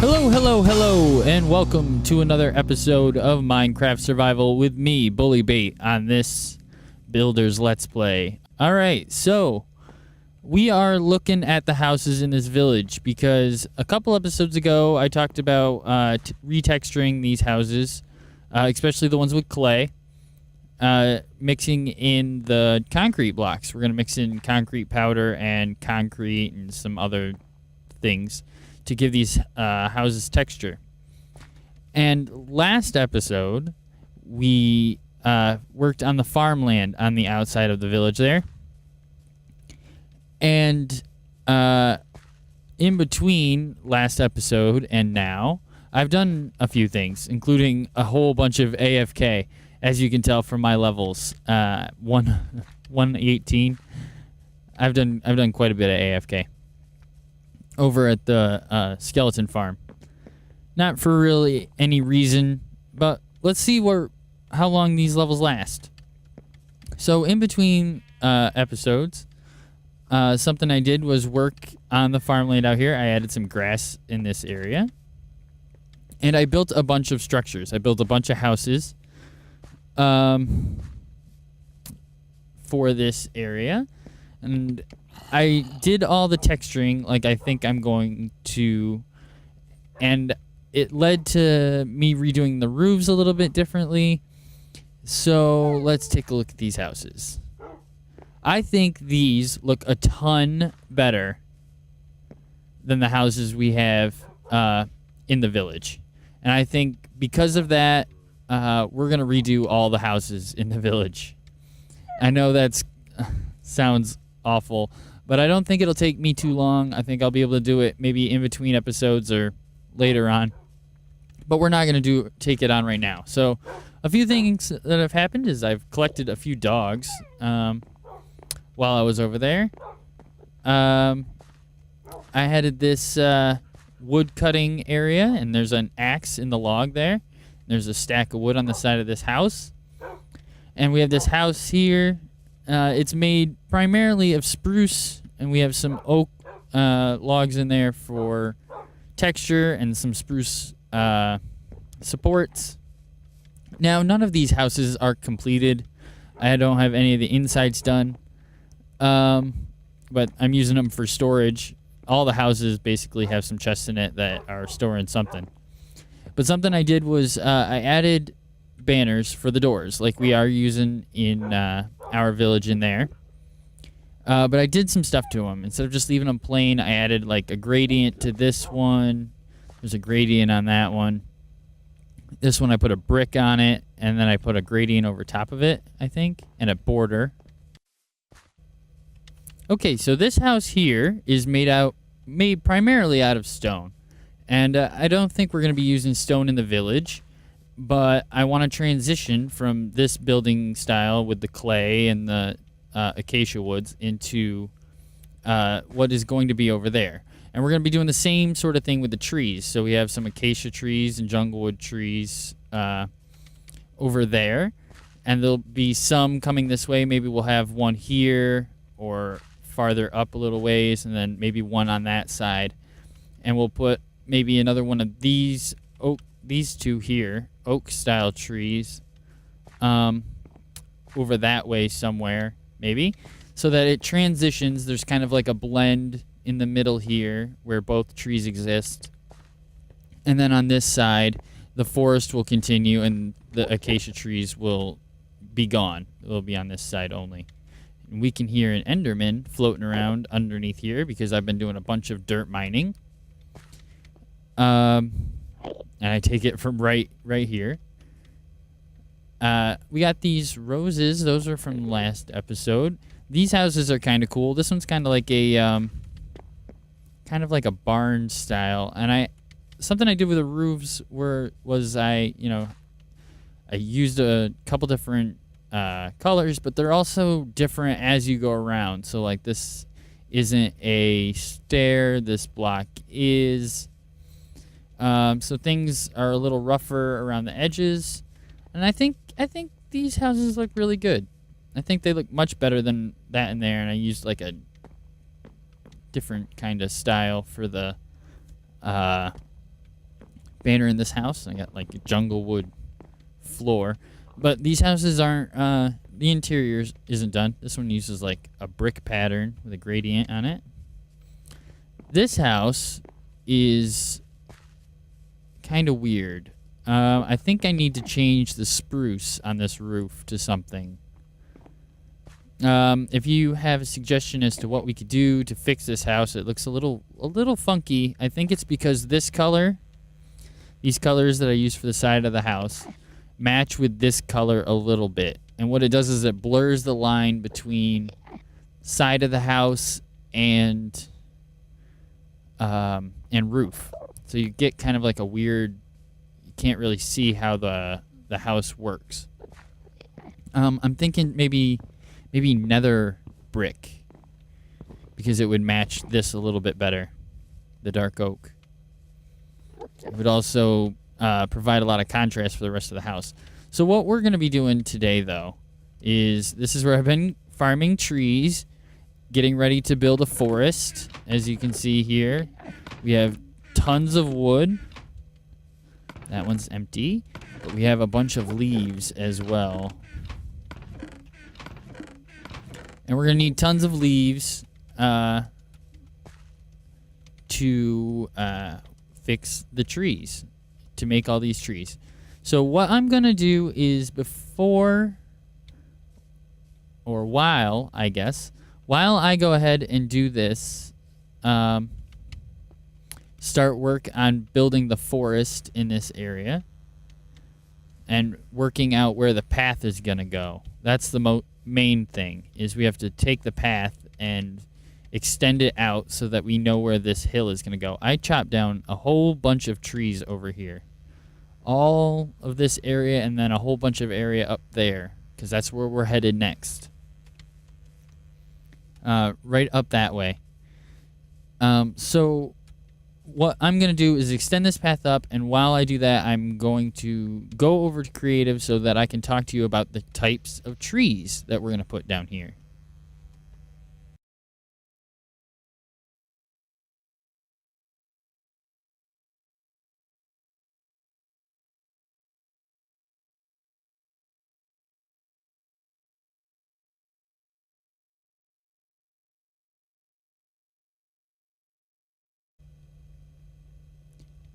Hello, hello, hello, and welcome to another episode of Minecraft Survival with me, BullyBait, on this Builders Let's Play. Alright, so we are looking at the houses in this village because a couple episodes ago I talked about retexturing these houses, especially the ones with clay, mixing in the concrete blocks. We're going to mix in concrete powder and concrete and some other things to give these houses texture. And last episode, we worked on the farmland on the outside of the village there. And in between last episode and now, I've done a few things, including a whole bunch of AFK, as you can tell from my levels. 118. I've done quite a bit of AFK over at the skeleton farm. Not for really any reason, but let's see how long these levels last. So in between episodes, something I did was work on the farmland out here. I added some grass in this area. And I built a bunch of structures. I built a bunch of houses for this area. And I did all the texturing like I think I'm going to, and it led to me redoing the roofs a little bit differently. So let's take a look at these houses. I think these look a ton better than the houses we have in the village. And I think because of that, we're going to redo all the houses in the village. I know that sounds awful, but I don't think it'll take me too long. I think I'll be able to do it maybe in between episodes or later on. But we're not going to take it on right now. So a few things that have happened is I've collected a few dogs while I was over there. I headed this wood cutting area, and there's an axe in the log there. There's a stack of wood on the side of this house. And we have this house here. It's made primarily of spruce, and we have some oak logs in there for texture and some spruce supports. Now, none of these houses are completed. I don't have any of the insides done, but I'm using them for storage. All the houses basically have some chests in it that are storing something. But something I did was I added banners for the doors, like we are using in our village in there. But I did some stuff to them. Instead of just leaving them plain, I added like a gradient to this one. There's a gradient on that one. This one I put a brick on it, and then I put a gradient over top of it, I think, and a border. Okay, so this house here is made primarily out of stone. And I don't think we're going to be using stone in the village, but I want to transition from this building style with the clay and the acacia woods into what is going to be over there. And we're going to be doing the same sort of thing with the trees. So we have some acacia trees and junglewood trees over there. And there'll be some coming this way. Maybe we'll have one here or farther up a little ways, and then maybe one on that side. And we'll put maybe another one of these two here, oak-style trees, over that way somewhere, maybe, so that it transitions. There's kind of like a blend in the middle here where both trees exist. And then on this side, the forest will continue and the acacia trees will be gone. They'll be on this side only. And we can hear an Enderman floating around underneath here because I've been doing a bunch of dirt mining. And I take it from right here. We got these roses. Those are from last episode. These houses are kind of cool. This one's kind of like a barn style. And something I did with the roofs was I used a couple different colors, but they're also different as you go around. So like this isn't a stair. This block is. So things are a little rougher around the edges, and I think these houses look really good. I think they look much better than that in there, and I used like a different kind of style for the banner in this house. I got like a jungle wood floor. But these houses aren't, the interior isn't done. This one uses like a brick pattern with a gradient on it. This house is kind of weird. I think I need to change the spruce on this roof to something. If you have a suggestion as to what we could do to fix this house, it looks a little funky. I think it's because this color, these colors that I use for the side of the house, match with this color a little bit. And what it does is it blurs the line between side of the house and roof. So you get kind of like a weird, you can't really see how the house works. I'm thinking maybe nether brick, because it would match this a little bit better, the dark oak. It would also provide a lot of contrast for the rest of the house. So what we're going to be doing today, though, is this is where I've been farming trees, getting ready to build a forest. As you can see here, we have tons of wood. That one's empty, but we have a bunch of leaves as well. And we're going to need tons of leaves to fix the trees, to make all these trees. So what I'm going to do is while I go ahead and do this, start work on building the forest in this area and working out where the path is going to go. That's the main thing, is we have to take the path and extend it out so that we know where this hill is going to go. I chopped down a whole bunch of trees over here. All of this area and then a whole bunch of area up there, because that's where we're headed next. Right up that way. So what I'm going to do is extend this path up, and while I do that, I'm going to go over to creative so that I can talk to you about the types of trees that we're going to put down here.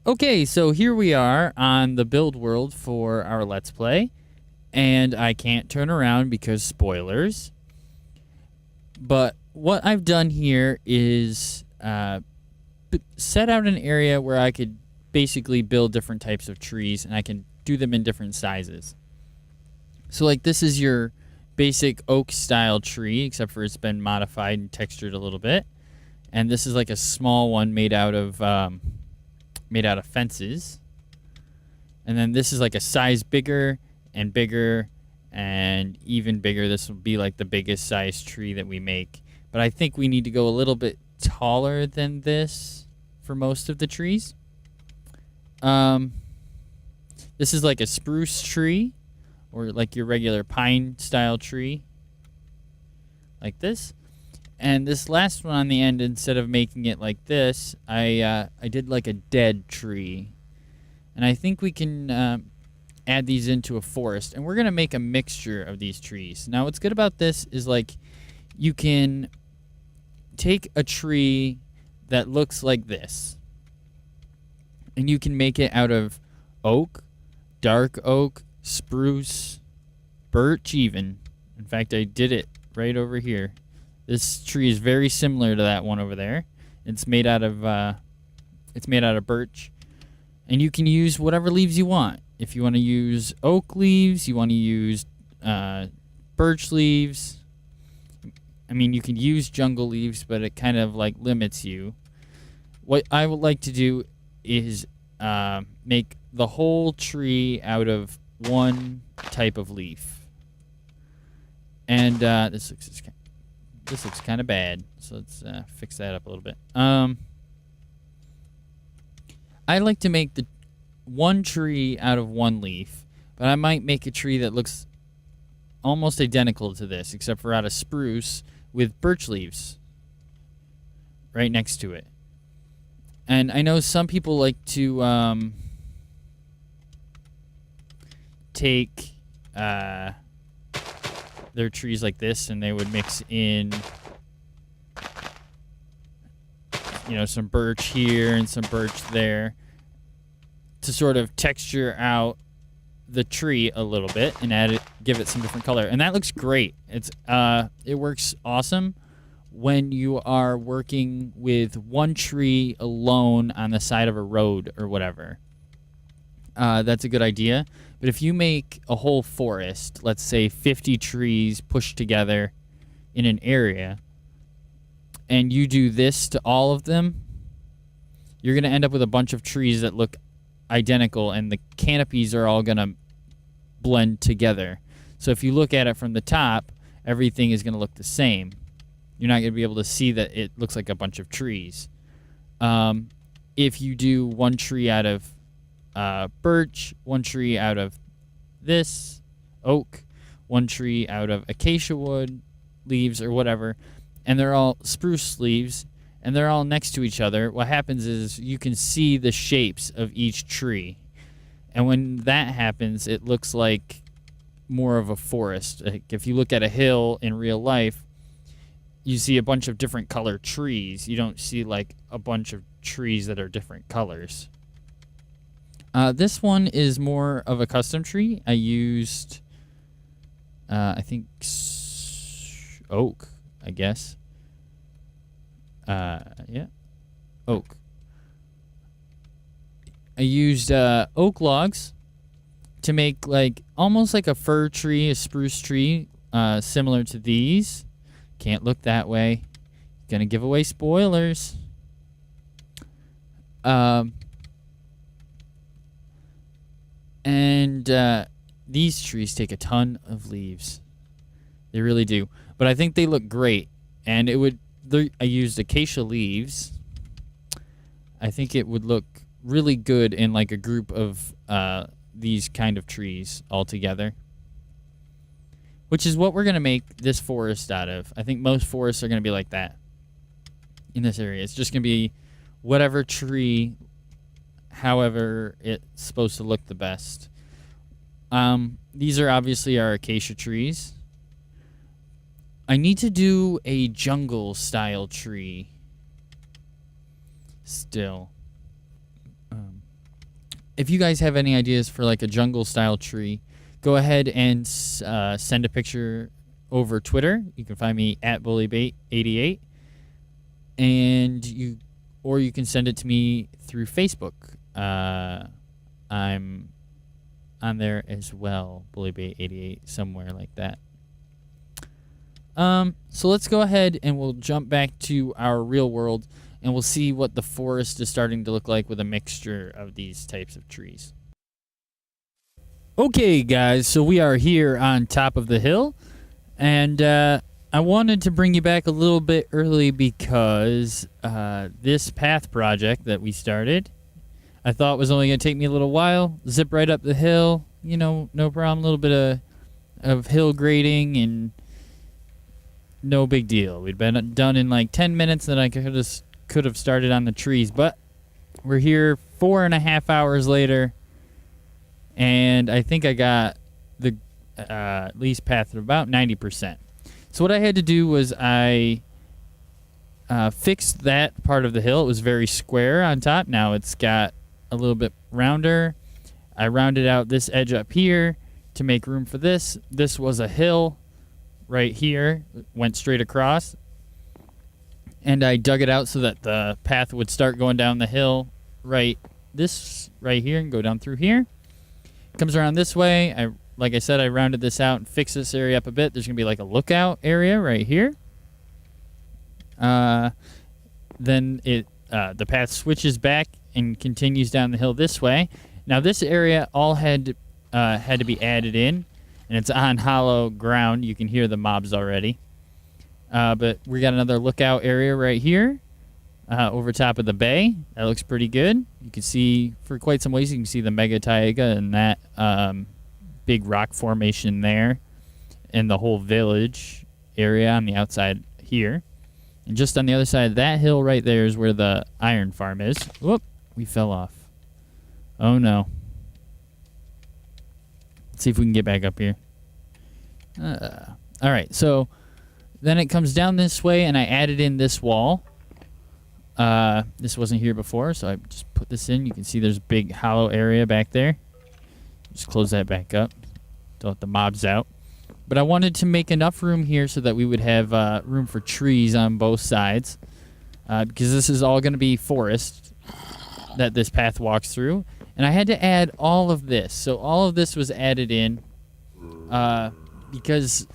Okay, so here we are on the build world for our Let's Play, and I can't turn around because spoilers. But what I've done here is set out an area where I could basically build different types of trees, and I can do them in different sizes. So like this is your basic oak style tree, except for it's been modified and textured a little bit. And this is like a small one made out of fences. And then this is like a size bigger and bigger and even bigger. This will be like the biggest size tree that we make. But I think we need to go a little bit taller than this for most of the trees. This is like a spruce tree, or like your regular pine style tree, like this. And this last one on the end, instead of making it like this, I did like a dead tree. And I think we can add these into a forest. And we're going to make a mixture of these trees. Now, what's good about this is like you can take a tree that looks like this, and you can make it out of oak, dark oak, spruce, birch even. In fact, I did it right over here. This tree is very similar to that one over there. It's made out of birch, and you can use whatever leaves you want. If you want to use oak leaves, you want to use birch leaves. I mean, you can use jungle leaves, but it kind of like limits you. What I would like to do is make the whole tree out of one type of leaf. And this looks kind of bad, so let's fix that up a little bit. I like to make the one tree out of one leaf, but I might make a tree that looks almost identical to this, except for out of spruce with birch leaves right next to it. And I know some people like to take their trees like this, and they would mix in, you know, some birch here and some birch there to sort of texture out the tree a little bit and give it some different color. And that looks great. It works awesome when you are working with one tree alone on the side of a road or whatever. That's a good idea. But if you make a whole forest, let's say 50 trees pushed together in an area, and you do this to all of them, you're going to end up with a bunch of trees that look identical, and the canopies are all going to blend together. So if you look at it from the top, everything is going to look the same. You're not going to be able to see that it looks like a bunch of trees. If you do one tree out of birch, one tree out of this oak, one tree out of acacia wood leaves or whatever, and they're all spruce leaves, and they're all next to each other, what happens is you can see the shapes of each tree. And when that happens, it looks like more of a forest. Like if you look at a hill in real life, you see a bunch of different color trees. You don't see like a bunch of trees that are different colors. This one is more of a custom tree. I used, I think, oak, I guess. Yeah, oak. I used oak logs to make like almost like a fir tree, a spruce tree, similar to these. Can't look that way. Gonna give away spoilers. And these trees take a ton of leaves. They really do. But I think they look great. And I used acacia leaves. I think it would look really good in like a group of these kind of trees all together. Which is what we're going to make this forest out of. I think most forests are going to be like that in this area. It's just going to be whatever tree, however it's supposed to look the best. These are obviously our acacia trees. I need to do a jungle style tree still. If you guys have any ideas for like a jungle style tree, go ahead and send a picture over Twitter. You can find me at BullyBait88, or you can send it to me through Facebook. I'm on there as well, BullyBait88, somewhere like that. So let's go ahead and we'll jump back to our real world, and we'll see what the forest is starting to look like with a mixture of these types of trees. Okay, guys, so we are here on top of the hill, and I wanted to bring you back a little bit early because this path project that we started, I thought was only going to take me a little while. Zip right up the hill, you know, no problem. A little bit of hill grading and no big deal. We'd been done in like 10 minutes, then I could have started on the trees, but we're here 4.5 hours later. And I think I got the least path at about 90%. So what I had to do was I fixed that part of the hill. It was very square on top. Now it's got a little bit rounder. I rounded out this edge up here to make room for this. This was a hill right here. Went straight across. And I dug it out so that the path would start going down the hill right here and go down through here. Comes around this way. Like I said, I rounded this out and fixed this area up a bit. There's gonna be like a lookout area right here. Then the path switches back and continues down the hill this way. Now this area all had to be added in, and it's on hollow ground. You can hear the mobs already. But we got another lookout area right here. Over top of the bay. That looks pretty good. You can see, for quite some ways, you can see the mega taiga and that big rock formation there, and the whole village area on the outside here. And just on the other side of that hill right there is where the iron farm is. Whoop, we fell off. Oh no. Let's see if we can get back up here. All right, so then it comes down this way, and I added in this wall. This wasn't here before, so I just put this in. You can see there's a big hollow area back there. Just close that back up. Don't let the mobs out. But I wanted to make enough room here so that we would have room for trees on both sides. Because this is all going to be forest that this path walks through. And I had to add all of this. So all of this was added in because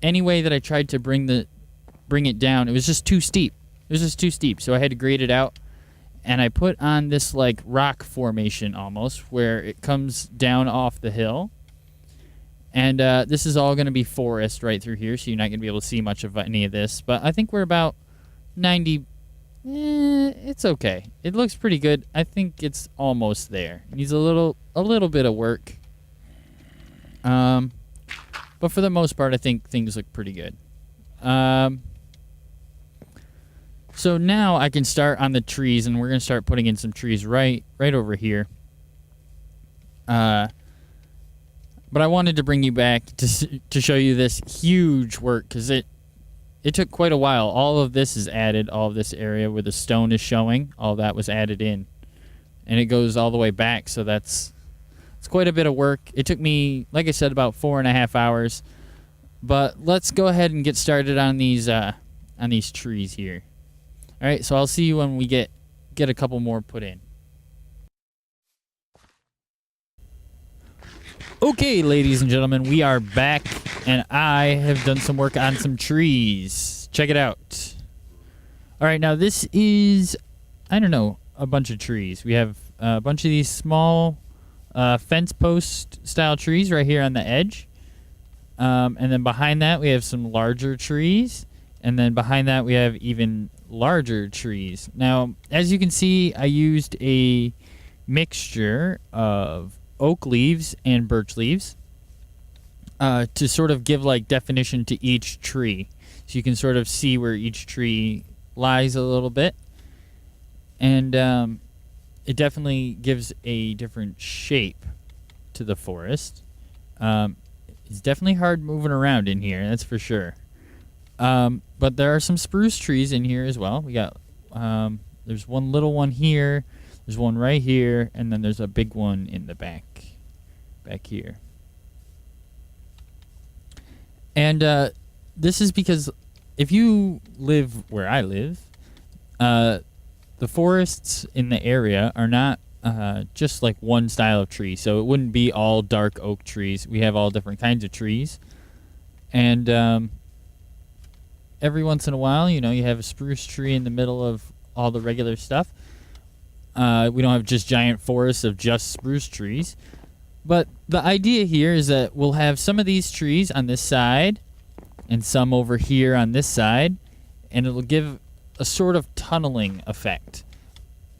any way that I tried to bring it down, it was just too steep. It was just too steep. So I had to grade it out. And I put on this like rock formation almost where it comes down off the hill. And this is all going to be forest right through here. So you're not going to be able to see much of any of this. But I think we're about 90... it's okay. It looks pretty good. I think it's almost there. It needs a little bit of work. But for the most part, I think things look pretty good. So now I can start on the trees, and we're gonna start putting in some trees right over here. But I wanted to bring you back to show you this huge work because it took quite a while. All of this is added. All of this area where the stone is showing, all that was added in. And it goes all the way back, so it's quite a bit of work. It took me, like I said, about 4.5 hours. But let's go ahead and get started on these trees here. All right, so I'll see you when we get a couple more put in. Okay, ladies and gentlemen, we are back, and I have done some work on some trees. Check it out. All right, now this is, I don't know, a bunch of trees. We have a bunch of these small fence post style trees right here on the edge. And then behind that, we have some larger trees. And then behind that, we have even larger trees. Now, as you can see, I used a mixture of oak leaves and birch leaves to sort of give like definition to each tree. So you can sort of see where each tree lies a little bit. And it definitely gives a different shape to the forest. It's definitely hard moving around in here, that's for sure. But there are some spruce trees in here as well. We got there's one little one here, there's one right here, and then there's a big one in the back here. And this is because if you live where I live, the forests in the area are not just like one style of tree. So it wouldn't be all dark oak trees. We have all different kinds of trees. And every once in a while, you know, you have a spruce tree in the middle of all the regular stuff. We don't have just giant forests of just spruce trees. But the idea here is that we'll have some of these trees on this side and some over here on this side. And it'll give a sort of tunneling effect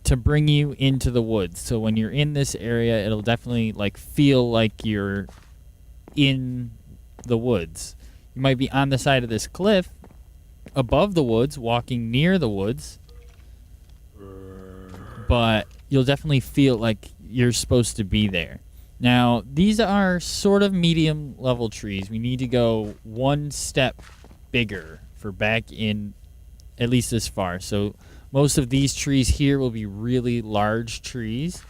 to bring you into the woods. So when you're in this area, it'll definitely like feel like you're in the woods. You might be on the side of this cliff above the woods, walking near the woods, but you'll definitely feel like you're supposed to be there. Now, these are sort of medium level trees. We need to go one step bigger for back in at least this far. So most of these trees here will be really large trees,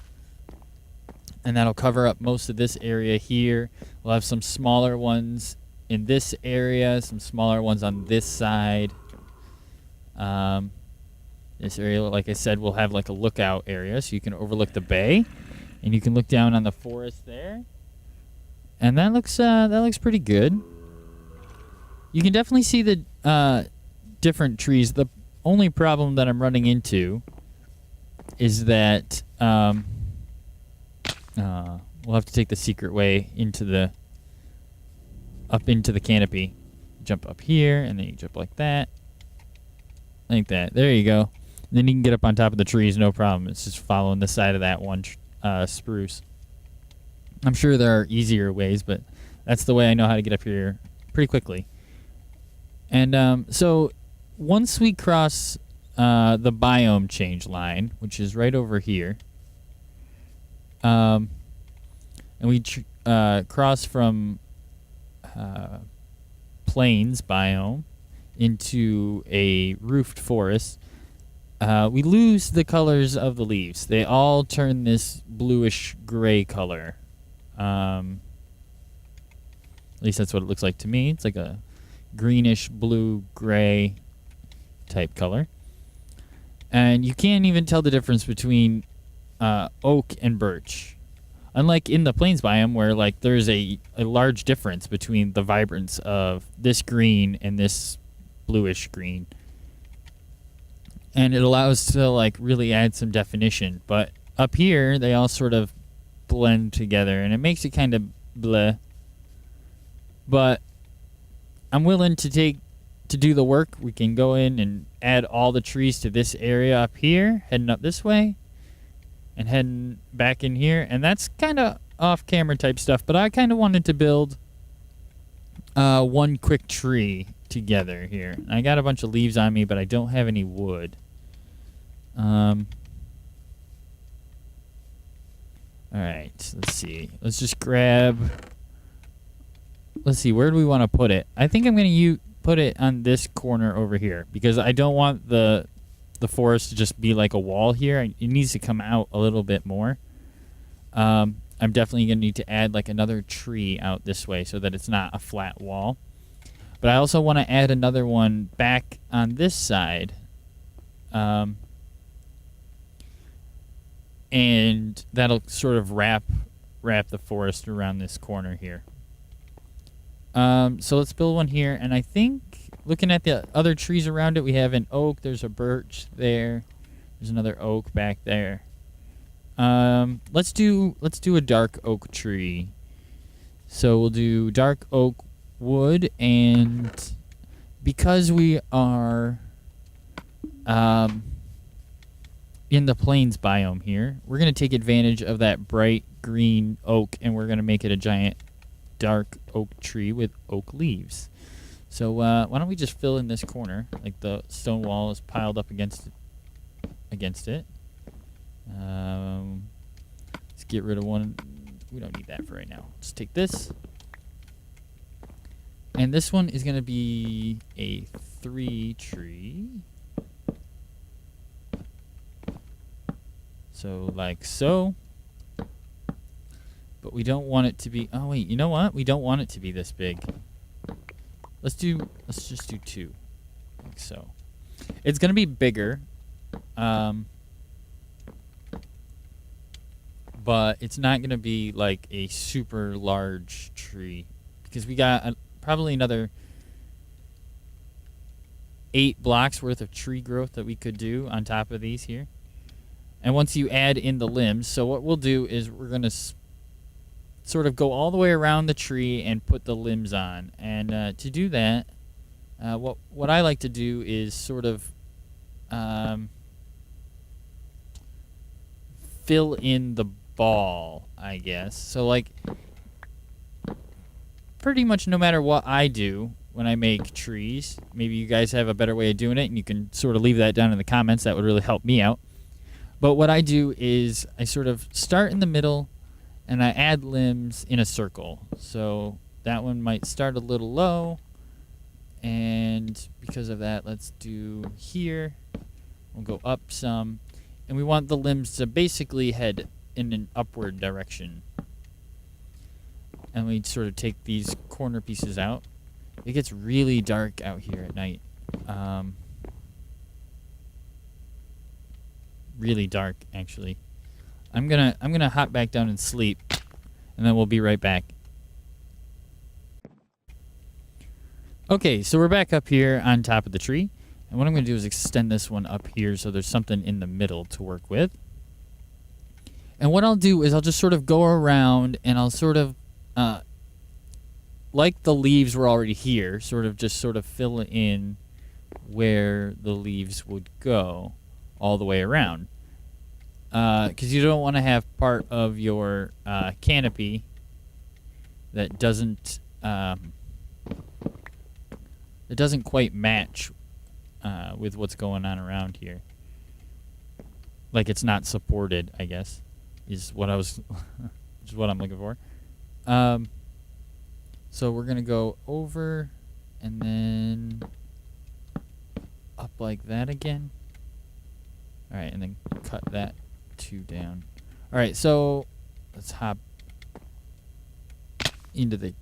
and that'll cover up most of this area here. We'll have some smaller ones in this area, some smaller ones on this side. This area, like I said, will have like a lookout area, so you can overlook the bay, and you can look down on the forest there. And that looks pretty good. You can definitely see the different trees. The only problem that I'm running into is that we'll have to take the secret way up into the canopy. Jump up here, and then you jump like that. Like that. There you go. And then you can get up on top of the trees, no problem. It's just following the side of that one spruce. I'm sure there are easier ways, but that's the way I know how to get up here pretty quickly. And so once we cross the biome change line, which is right over here, and we cross from plains biome into a roofed forest, we lose the colors of the leaves. They all turn this bluish gray color. At least that's what it looks like to me. It's like a greenish blue gray type color. And you can't even tell the difference between oak and birch. Unlike in the plains biome where like there's a large difference between the vibrance of this green and this bluish green. And it allows to like really add some definition. But up here they all sort of blend together and it makes it kind of bleh. But I'm willing to do the work. We can go in and add all the trees to this area up here, heading up this way and heading back in here. And that's kind of off camera type stuff, but I kind of wanted to build one quick tree together here. I got a bunch of leaves on me, but I don't have any wood. All right, let's see. Let's just grab. Let's see, where do we want to put it? I think I'm going to put it on this corner over here because I don't want the forest to just be like a wall here. It needs to come out a little bit more. I'm definitely going to need to add like another tree out this way so that it's not a flat wall. But I also want to add another one back on this side. And that'll sort of wrap the forest around this corner here. So let's build one here, and I think looking at the other trees around it, we have an oak, there's a birch there, there's another oak back there. Let's do a dark oak tree. So we'll do dark oak wood, and because we are in the plains biome here, we're going to take advantage of that bright green oak, and we're going to make it a giant dark oak tree with oak leaves. So why don't we just fill in this corner, like the stone wall is piled up against it. Let's get rid of one. We don't need that for right now. Let's take this. And this one is going to be a 3 tree. So like so. But we don't want it to be, oh wait, you know what? We don't want it to be this big. Let's just do 2. Like so. It's going to be bigger. But it's not going to be like a super large tree. Because we got probably another 8 blocks worth of tree growth that we could do on top of these here. And once you add in the limbs, so what we'll do is we're going to sort of go all the way around the tree and put the limbs on. And to do that, what I like to do is sort of fill in the ball, I guess. So like pretty much no matter what I do when I make trees, maybe you guys have a better way of doing it and you can sort of leave that down in the comments. That would really help me out. But what I do is I sort of start in the middle and I add limbs in a circle. So that one might start a little low. And because of that, let's do here. We'll go up some. And we want the limbs to basically head in an upward direction. And we sort of take these corner pieces out. It gets really dark out here at night. Really dark, actually. I'm gonna hop back down and sleep, and then we'll be right back. Okay, so we're back up here on top of the tree, and what I'm gonna do is extend this one up here so there's something in the middle to work with. And what I'll do is I'll just sort of go around and I'll sort of like the leaves were already here, sort of fill in where the leaves would go all the way around. Because you don't want to have part of your canopy that doesn't quite match with what's going on around here. Like it's not supported, I guess, is what I'm looking for. So we're gonna go over and then up like that again. All right, and then cut that 2 down. All right, so let's hop into the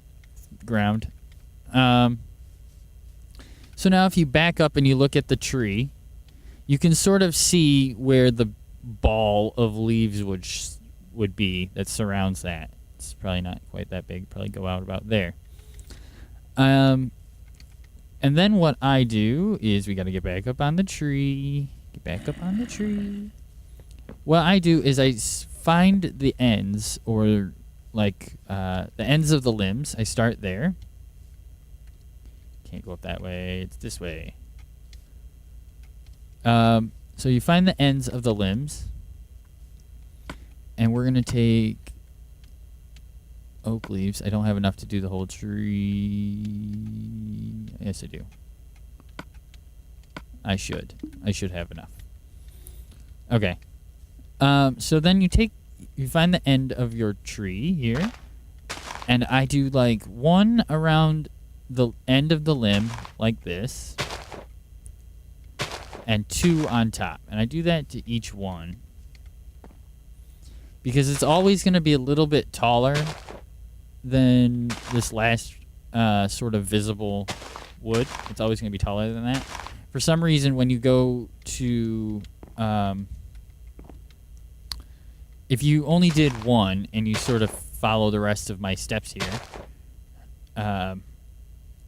ground. So now if you back up and you look at the tree, you can sort of see where the ball of leaves would be that surrounds that. It's probably not quite that big. Probably go out about there. And then what I do is we got to get back up on the tree. Get back up on the tree. What I do is I find the ends, or like the ends of the limbs. I start there. Can't go up that way. It's this way. So you find the ends of the limbs, and we're gonna take oak leaves. I don't have enough to do the whole tree. Yes, I do. I should have enough. Okay. So then you find the end of your tree here, and I do like 1 around the end of the limb like this, and 2 on top, and I do that to each one because it's always going to be a little bit taller than this last sort of visible wood. It's always going to be taller than that. For some reason, when you go to if you only did 1 and you sort of follow the rest of my steps here,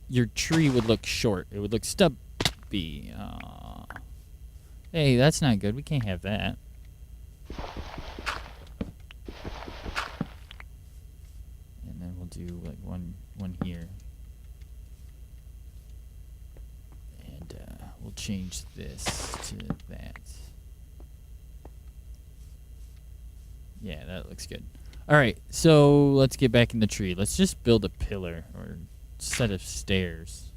your tree would look short. It would look stubby. Hey, that's not good. We can't have that. And then we'll do like one here. And we'll change this to that. Yeah, that looks good. All right, so let's get back in the tree. Let's just build a pillar or set of stairs.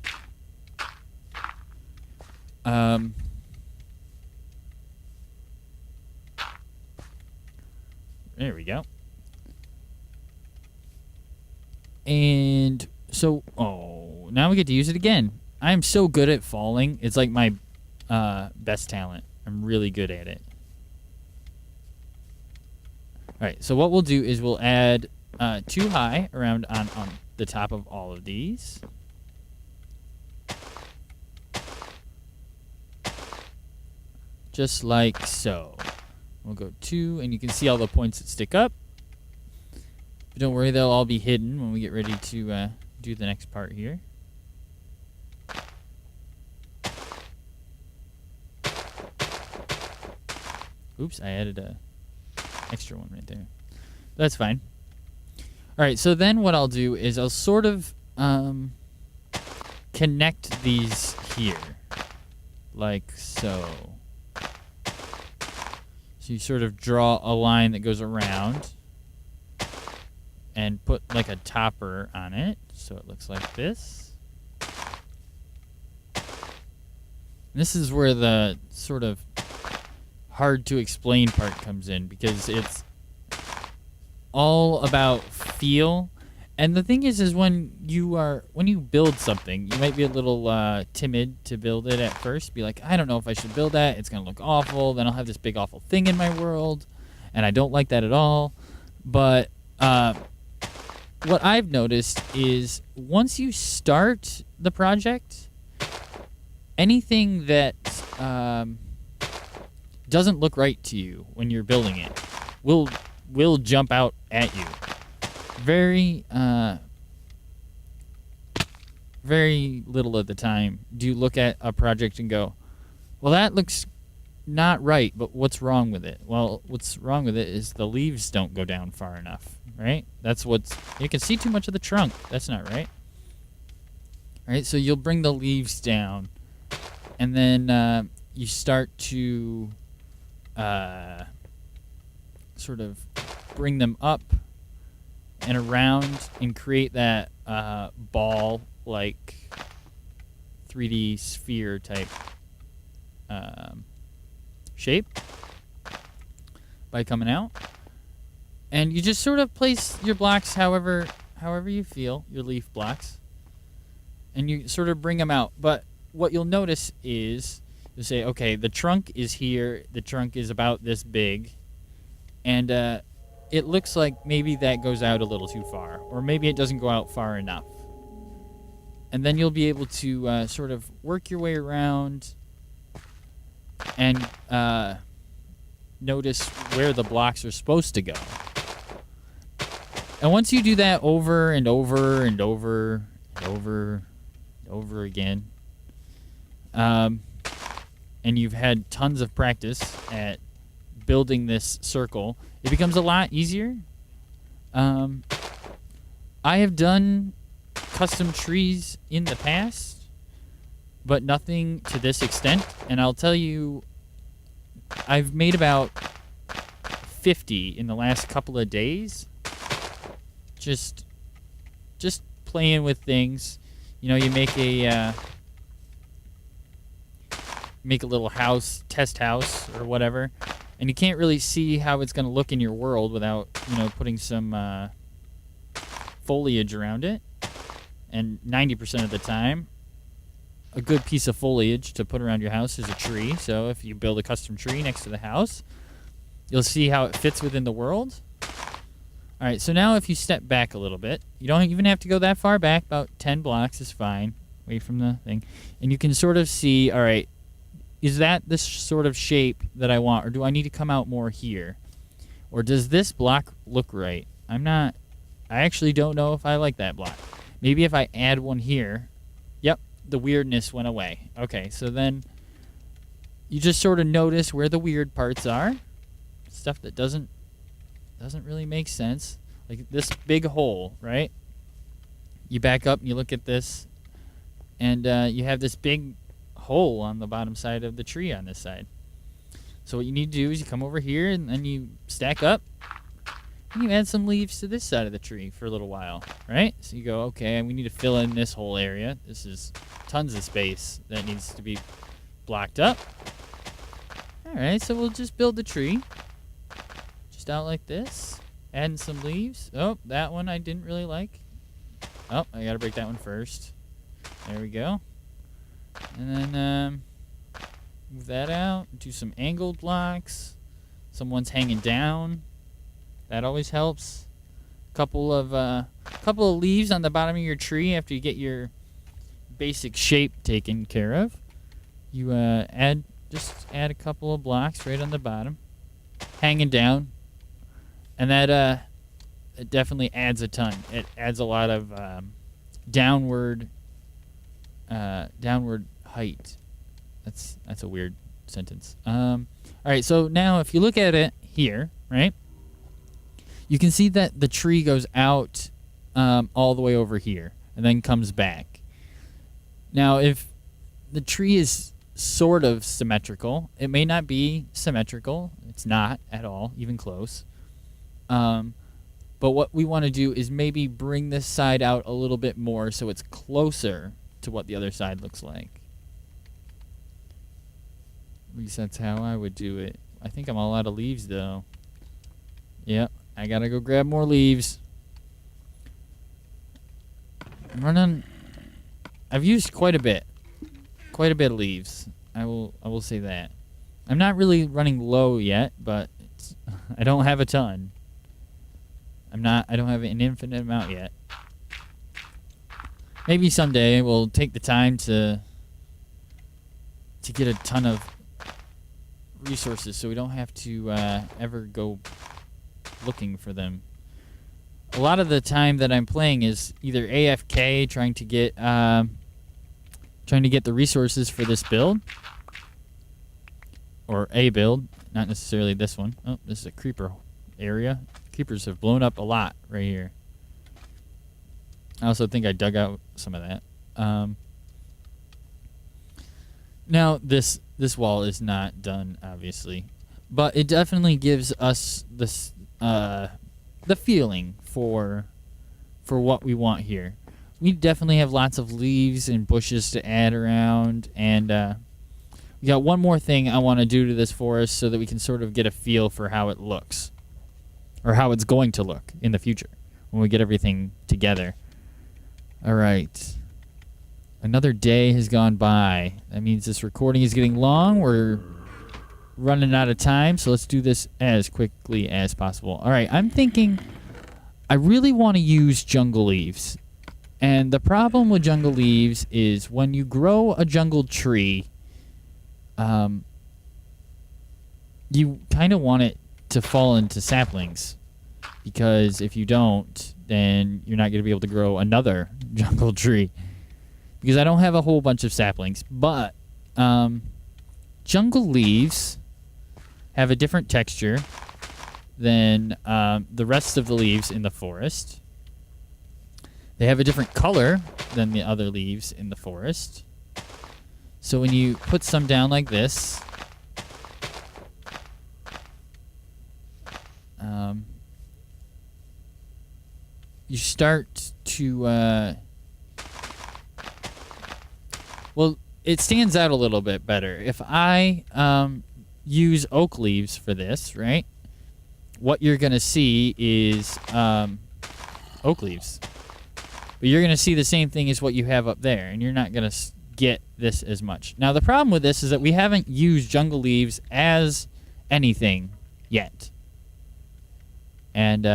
There we go. And so, now we get to use it again. I am so good at falling. It's like my best talent. I'm really good at it. All right, so what we'll do is we'll add 2 high around on the top of all of these. Just like so. We'll go 2, and you can see all the points that stick up. But don't worry, they'll all be hidden when we get ready to do the next part here. Oops, I added a extra one right there. That's fine. All right, so then what I'll do is I'll sort of connect these here, like so. So you sort of draw a line that goes around and put like a topper on it, so it looks like this. And this is where the sort of hard to explain part comes in, because it's all about feel. And the thing is when you build something, you might be a little timid to build it at first. Be like, I don't know if I should build that. It's gonna look awful. Then I'll have this big awful thing in my world, and I don't like that at all. But what I've noticed is once you start the project, anything that doesn't look right to you when you're building it will jump out at you. Very little of the time do you look at a project and go, well, that looks not right, but what's wrong with it? Well, what's wrong with it is the leaves don't go down far enough, right? You can see too much of the trunk. That's not right. All right, so you'll bring the leaves down, and then you start to sort of bring them up and around and create that ball like 3D sphere type shape by coming out. And you just sort of place your blocks however however you feel, your leaf blocks. And you sort of bring them out. But what you'll notice is you say, okay, the trunk is here. The trunk is about this big. And it looks like maybe that goes out a little too far. Or maybe it doesn't go out far enough. And then you'll be able to sort of work your way around and notice where the blocks are supposed to go. And once you do that over and over and over and over and over again, and you've had tons of practice at building this circle, it becomes a lot easier. I have done custom trees in the past, but nothing to this extent. And I'll tell you, I've made about 50 in the last couple of days. Just playing with things. You know, you make a little house, test house or whatever, and you can't really see how it's going to look in your world without, you know, putting some foliage around it. And 90% of the time, a good piece of foliage to put around your house is a tree. So if you build a custom tree next to the house, you'll see how it fits within the world. All right, so now if you step back a little bit, you don't even have to go that far back. About 10 blocks is fine, away from the thing. And you can sort of see, all right, is that this sort of shape that I want, or do I need to come out more here? Or does this block look right? I actually don't know if I like that block. Maybe if I add one here, yep, the weirdness went away. Okay, so then you just sort of notice where the weird parts are. Stuff that doesn't really make sense. Like this big hole, right? You back up and you look at this, and you have this big hole on the bottom side of the tree on this side. So what you need to do is you come over here and then you stack up and you add some leaves to this side of the tree for a little while, right? So you go, okay, we need to fill in this whole area. This is tons of space that needs to be blocked up. All right, so we'll just build the tree just out like this, adding some leaves. Oh, that one I didn't really like. Oh, I gotta break that one first. There we go. And then move that out. Do some angled blocks. Someone's hanging down. That always helps. Couple of leaves on the bottom of your tree after you get your basic shape taken care of. You just add a couple of blocks right on the bottom, hanging down, and that it definitely adds a ton. It adds a lot of downward height. That's a weird sentence. All right, so now if you look at it here, right, you can see that the tree goes out all the way over here and then comes back. Now, if the tree is sort of symmetrical, it may not be symmetrical. It's not at all, even close. But what we want to do is maybe bring this side out a little bit more so it's closer to what the other side looks like. At least that's how I would do it. I think I'm all out of leaves, though. Yep, I gotta go grab more leaves. I've used quite a bit of leaves. I will say that. I'm not really running low yet, but I don't have a ton. I don't have an infinite amount yet. Maybe someday we'll take the time to get a ton of resources so we don't have to ever go looking for them. A lot of the time that I'm playing is either AFK, trying to get the resources for this build, or a build, not necessarily this one. Oh, this is a creeper area. Creepers have blown up a lot right here. I also think I dug out some of that. Now this wall is not done, obviously, but it definitely gives us this the feeling for what we want here. We definitely have lots of leaves and bushes to add around, and we got one more thing I want to do to this forest so that we can sort of get a feel for how it looks, or how it's going to look in the future. when we get everything together. All right. Another day has gone by. That means this recording is getting long. We're running out of time, so let's do this as quickly as possible. All right, I'm thinking I really want to use jungle leaves. And the problem with jungle leaves is when you grow a jungle tree, you kind of want it to fall into saplings. Because if you don't, then you're not going to be able to grow another jungle tree. Because I don't have a whole bunch of saplings. But jungle leaves have a different texture than the rest of the leaves in the forest. They have a different color than the other leaves in the forest. So when you put some down like this, you start to, well, it stands out a little bit better. If I use oak leaves for this, right, what you're going to see is oak leaves. But you're going to see the same thing as what you have up there, and you're not going to get this as much. Now, the problem with this is that we haven't used jungle leaves as anything yet. And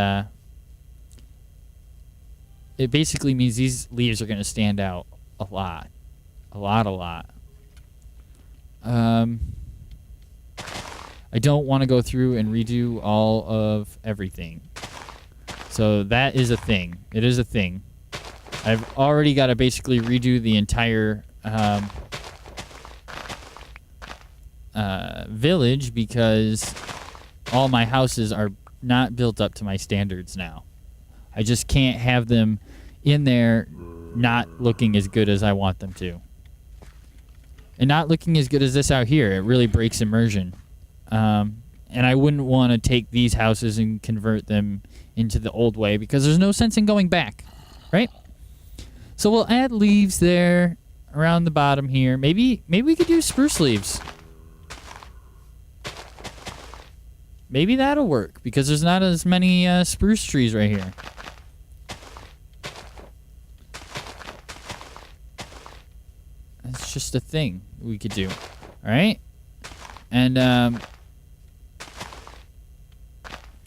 it basically means these leaves are going to stand out a lot. A lot. I don't want to go through and redo all of everything. So that is a thing. It is a thing. I've already got to basically redo the entire village because all my houses are not built up to my standards now. I just can't have them in there not looking as good as I want them to. And not looking as good as this out here. It really breaks immersion. And I wouldn't want to take these houses and convert them into the old way because there's no sense in going back, right? So we'll add leaves there around the bottom here. Maybe we could use spruce leaves. Maybe that'll work because there's not as many spruce trees right here. That's just a thing we could do. All right? And let's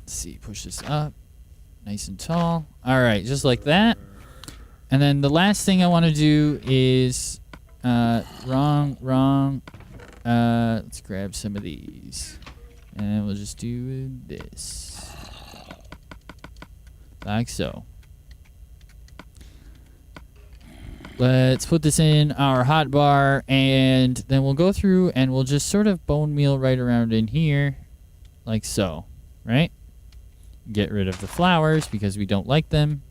see, push this up nice and tall. All right, just like that. And then the last thing I want to do is wrong. Let's grab some of these. And we'll just do this. Like so. Let's put this in our hotbar, and then we'll go through and we'll just sort of bone meal right around in here, like so, right? Get rid of the flowers because we don't like them.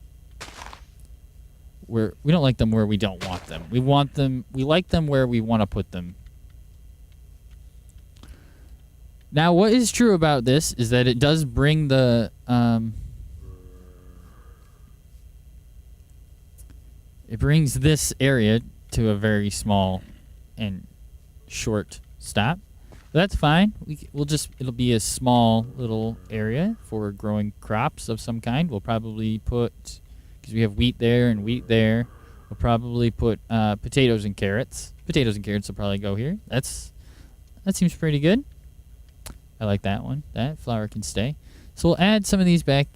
We don't like them where we don't want them. We like them where we want to put them. Now, what is true about this is that it does bring the it brings this area to a very small and short stop. But that's fine. It'll be a small little area for growing crops of some kind. We'll probably put, because we have wheat there and wheat there, we'll probably put potatoes and carrots. Potatoes and carrots will probably go here. That seems pretty good. I like that one. That flower can stay. So we'll add some of these back,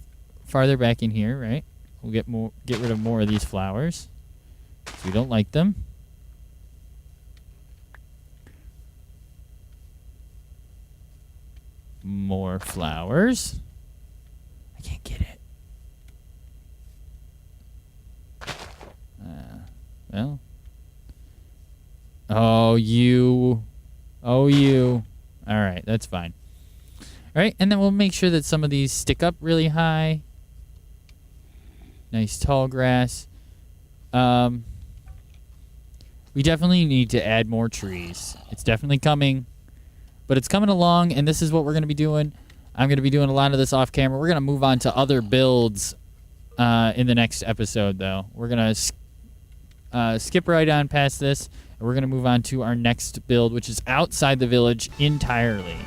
farther back in here, right? We'll get rid of more of these flowers. We don't like them. More flowers. I can't get it. Well. Oh, you. All right, that's fine. All right, and then we'll make sure that some of these stick up really high. Nice tall grass. We definitely need to add more trees. It's definitely coming, but it's coming along, and this is what we're going to be doing. I'm going to be doing a lot of this off camera. We're going to move on to other builds in the next episode, though. We're going to skip right on past this, and we're going to move on to our next build, which is outside the village entirely.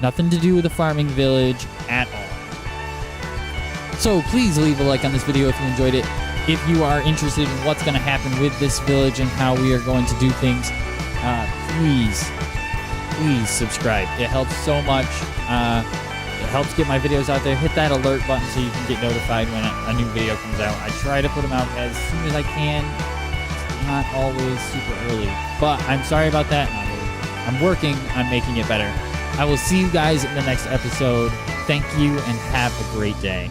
Nothing to do with the farming village at all. So please leave a like on this video if you enjoyed it. If you are interested in what's going to happen with this village and how we are going to do things, please subscribe. It helps so much. It helps get my videos out there. Hit that alert button so you can get notified when a new video comes out. I try to put them out as soon as I can. It's not always super early, but I'm sorry about that. I'm working on making it better. I will see you guys in the next episode. Thank you and have a great day.